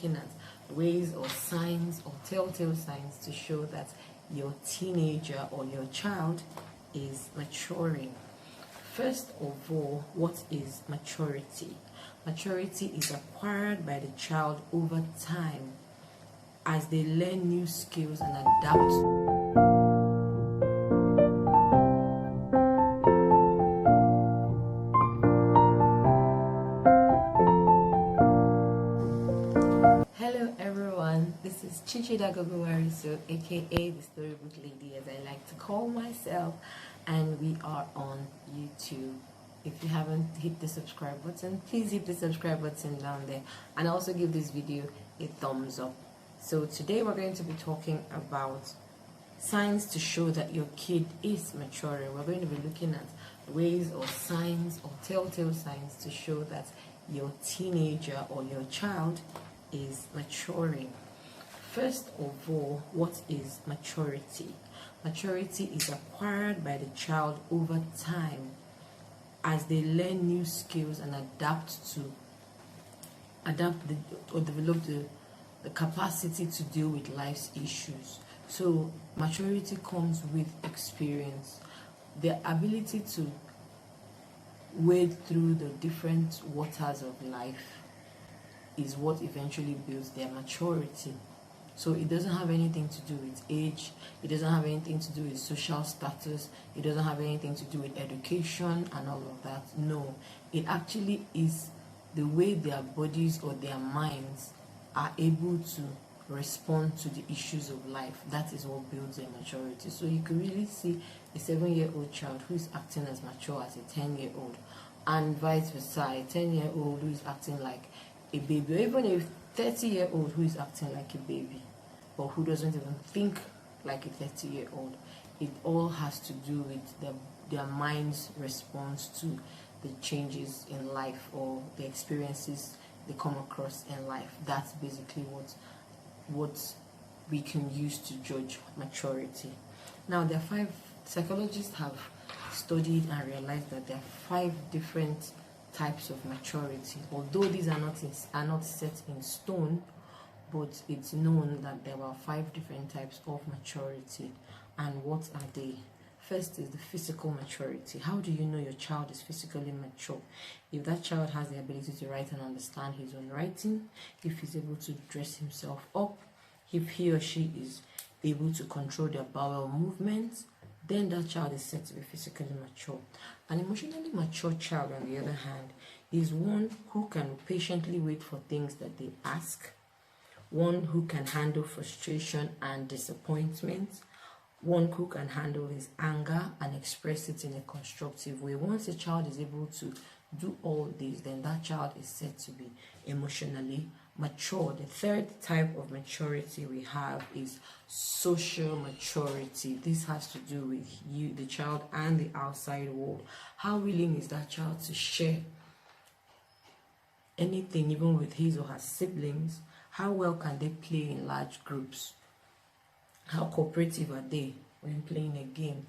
looking at ways or signs or telltale signs to show that your teenager or your child is maturing. First of all, what is maturity? Maturity is acquired by the child over time as they learn new skills and adapt. Hello everyone, this is Chichi Dagogo-Wariso, aka the Storybook Lady as I like to call myself, and we are on YouTube. If you haven't hit the subscribe button, please hit the subscribe button down there and also give this video a thumbs up. So today we're going to be talking about signs to show that your kid is maturing. We're going to be looking at ways or signs or telltale signs to show that your teenager or your child is maturing. First of all, what is maturity? Maturity is acquired by the child over time as they learn new skills and develop the capacity to deal with life's issues. So maturity comes with experience, the ability to wade through the different waters of life is what eventually builds their maturity. So it doesn't have anything to do with age, it doesn't have anything to do with social status, it doesn't have anything to do with education and all of that. No, it actually is the way their bodies or their minds are able to respond to the issues of life. That is what builds their maturity. So you can really see a 7-year-old child who is acting as mature as a 10-year-old, and vice versa, a 10-year-old who is acting like a baby, or even a 30-year-old who is acting like a baby, or who doesn't even think like a 30-year-old. It all has to do with their mind's response to the changes in life or the experiences they come across in life. That's basically what we can use to judge maturity. Now, there are 5 psychologists have studied and realized that there are 5 different types of maturity. Although these are not set in stone, but it's known that there are 5 different types of maturity. And what are they? First is the physical maturity. How do you know your child is physically mature? If that child has the ability to write and understand his own writing, if he's able to dress himself up, if he or she is able to control their bowel movements, then that child is said to be physically mature. An emotionally mature child, on the other hand, is one who can patiently wait for things that they ask, one who can handle frustration and disappointment, one who can handle his anger and express it in a constructive way. Once a child is able to do all these, then that child is said to be emotionally mature. The third type of maturity we have is social maturity. This has to do with you, the child, and the outside world. How willing is that child to share anything, even with his or her siblings? How well can they play in large groups? How cooperative are they when playing a game?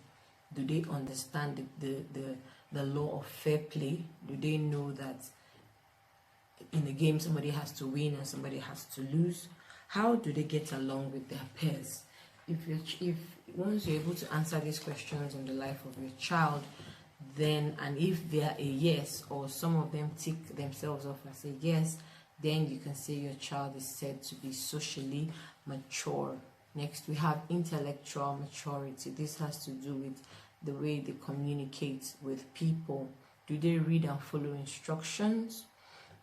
Do they understand the law of fair play? Do they know that in the game somebody has to win and somebody has to lose? How do they get along with their peers? If once you're able to answer these questions in the life of your child, then, and if they are a yes, or some of them tick themselves off as a yes, then you can say your child is said to be socially mature. Next, we have intellectual maturity. This has to do with the way they communicate with people. Do they read and follow instructions?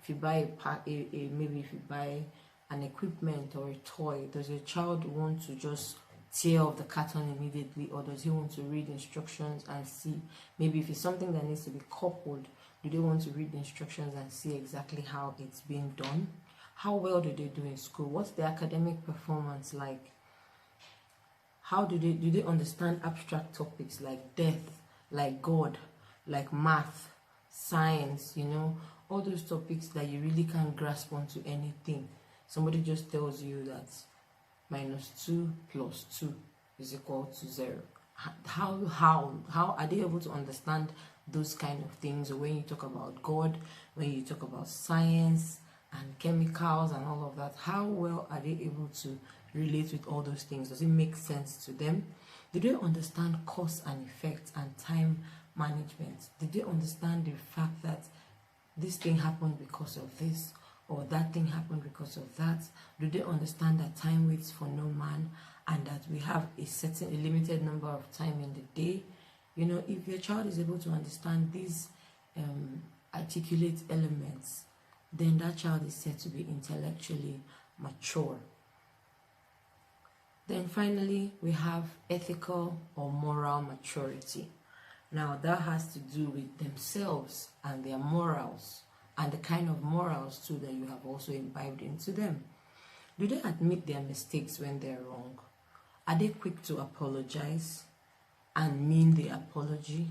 If you buy maybe if you buy an equipment or a toy, does your child want to just tear off the carton immediately, or does he want to read instructions and see? Maybe if it's something that needs to be coupled, do they want to read the instructions and see exactly how it's being done? How well do they do in school? What's their academic performance like? How do they understand abstract topics like death, like God, like math, science, all those topics that you really can't grasp onto anything. Somebody just tells you that -2 + 2 is equal to 0. How are they able to understand those kind of things? Or when you talk about God, when you talk about science, and chemicals and all of that, how well are they able to relate with all those things? Does it make sense to them? Do they understand cause and effect and time management? Did they understand the fact that this thing happened because of this, or that thing happened because of that? Do they understand that time waits for no man, and that we have a limited number of time in the day? You know, if your child is able to understand these articulate elements, then that child is said to be intellectually mature. Then finally, we have ethical or moral maturity. Now, that has to do with themselves and their morals, and the kind of morals too that you have also imbibed into them. Do they admit their mistakes when they're wrong? Are they quick to apologize and mean the apology?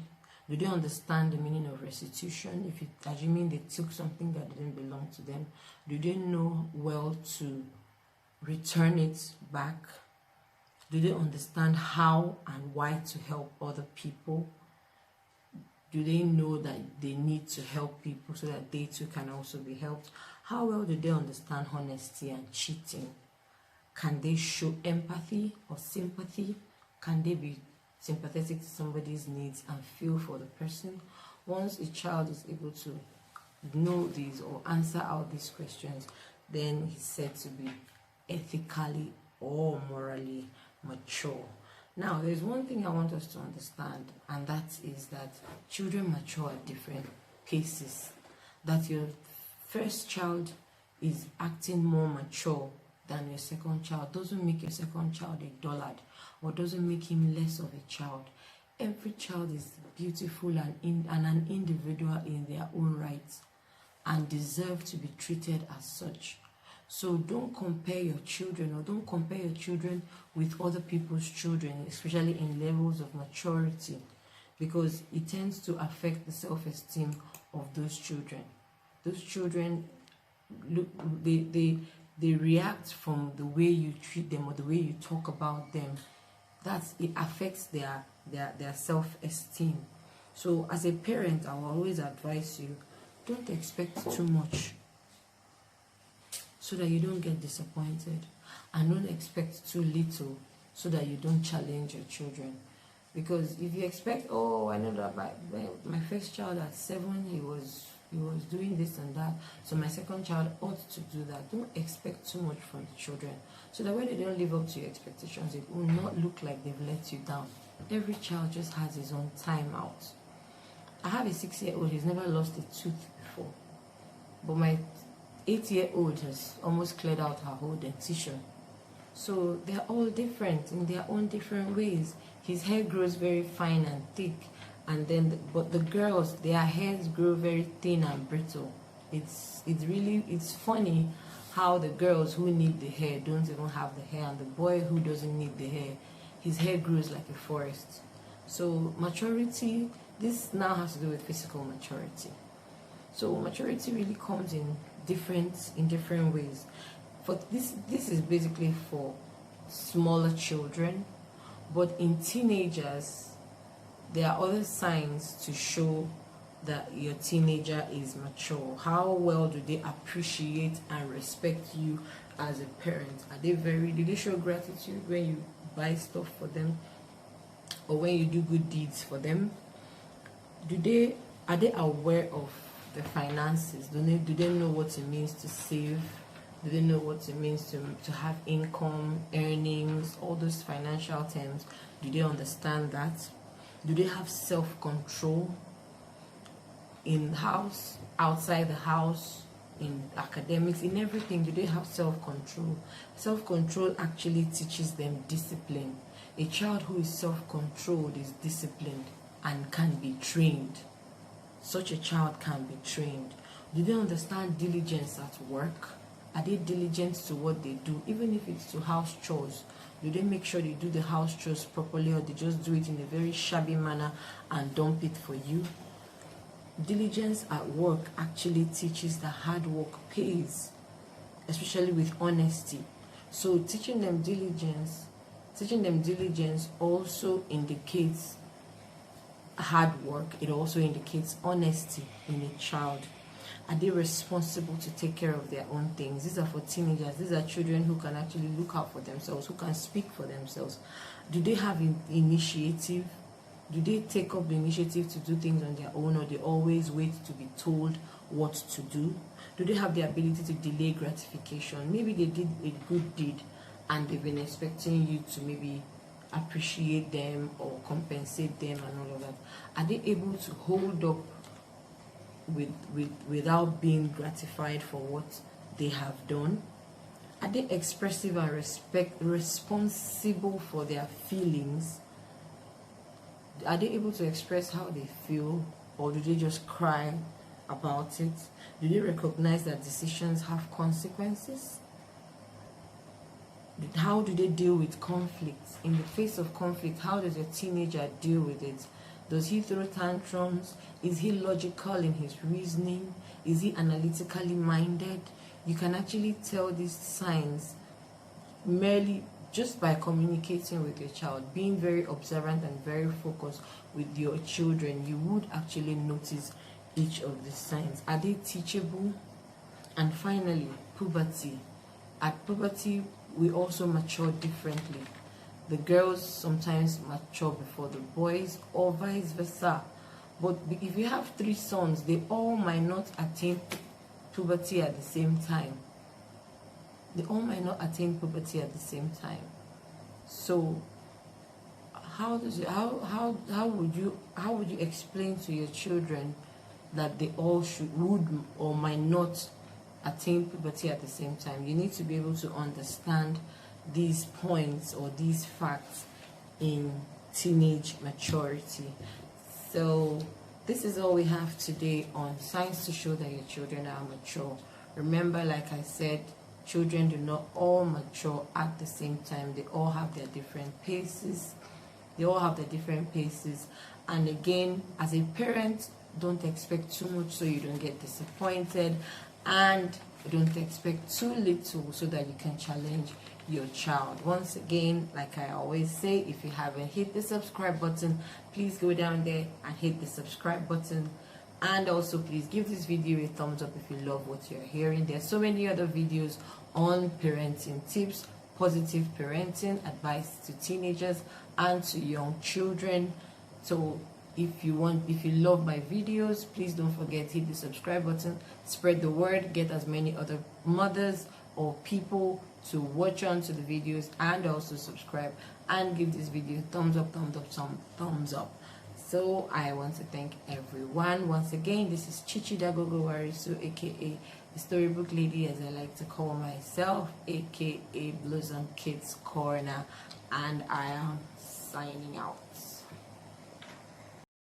Do they understand the meaning of restitution? If it, assuming they took something that didn't belong to them, do they know well to return it back? Do they understand how and why to help other people? Do they know that they need to help people so that they too can also be helped? How well do they understand honesty and cheating? Can they show empathy or sympathy? Can they be sympathetic to somebody's needs and feel for the person? Once a child is able to know these or answer out these questions, then he's said to be ethically or morally mature. Now, there's one thing I want us to understand, and that is that children mature at different paces. That your first child is acting more mature than your second child doesn't make your second child a dullard, or doesn't make him less of a child. Every child is beautiful and an individual in their own right, and deserve to be treated as such. So don't compare your children, or don't compare your children with other people's children, especially in levels of maturity, because it tends to affect the self-esteem of those children. Those children, look, they react from the way you treat them or the way you talk about them. It affects their self-esteem. So as a parent, I will always advise you, don't expect too much so that you don't get disappointed, and don't expect too little so that you don't challenge your children. Because if you expect, oh, I know that my first child at 7, he was doing this and that, so my second child ought to do that. Don't expect too much from the children, so that when they don't live up to your expectations, it will not look like they've let you down. Every child just has his own time out. I have a 6-year-old, he's never lost a tooth before, but my 8-year-old has almost cleared out her whole dentition. So they're all different in their own different ways. His hair grows very fine and thick, and then but the girls, their hairs grow very thin and brittle. It's funny how the girls who need the hair don't even have the hair, and the boy who doesn't need the hair, his hair grows like a forest. So maturity, this now has to do with physical maturity. So maturity really comes in different ways. But this is basically for smaller children, but in teenagers, there are other signs to show that your teenager is mature. How well do they appreciate and respect you as a parent? Do they show gratitude when you buy stuff for them, or when you do good deeds for them? Are they aware of the finances? Do they know what it means to save? Do they know what it means to have income, earnings, all those financial terms? Do they understand that? Do they have self-control in the house, outside the house, in academics, in everything? Do they have self-control? Self-control actually teaches them discipline. A child who is self-controlled is disciplined and can be trained. Such a child can be trained. Do they understand diligence at work? Are they diligent to what they do, even if it's to house chores? Do they make sure they do the house chores properly, or they just do it in a very shabby manner and dump it for you? Diligence at work actually teaches that hard work pays, especially with honesty. So teaching them diligence also indicates hard work. It also indicates honesty in a child. Are they responsible to take care of their own things? These are for teenagers. These are children who can actually look out for themselves, who can speak for themselves. Do they have initiative? Do they take up the initiative to do things on their own, or they always wait to be told what to do? Do they have the ability to delay gratification? Maybe they did a good deed and they've been expecting you to maybe appreciate them or compensate them and all of that. Are they able to hold up without being gratified for what they have done? Are they expressive and responsible for their feelings? Are they able to express how they feel, or do they just cry about it? Do they recognize that decisions have consequences? How do they deal with conflict? In the face of conflict, how does a teenager deal with it? Does he throw tantrums? Is he logical in his reasoning? Is he analytically minded? You can actually tell these signs merely just by communicating with your child, being very observant and very focused with your children. You would actually notice each of these signs. Are they teachable? And finally, puberty. At puberty, we also mature differently. The girls sometimes mature before the boys, or vice versa. But if you have 3 sons, they all might not attain puberty at the same time. They all might not attain puberty at the same time. So how would you explain to your children that they all would or might not attain puberty at the same time? You need to be able to understand these points or these facts in teenage maturity. So this is all we have today on signs to show that your children are mature. Remember, like I said, children do not all mature at the same time. They all have their different paces. And again, as a parent, don't expect too much so you don't get disappointed, and don't expect too little so that you can challenge your child. Once again, like I always say, if you haven't hit the subscribe button, please go down there and hit the subscribe button. And also, please give this video a thumbs up if you love what you're hearing. There's so many other videos on parenting tips, positive parenting, advice to teenagers and to young children. So if you love my videos, please don't forget, hit the subscribe button, spread the word, get as many other mothers or people to watch on to the videos, and also subscribe and give this video thumbs up. So I want to thank everyone once again. This is Chichi Dagogo Warisu, aka the Storybook Lady, as I like to call myself, aka Blossom Kids Corner, and I am signing out.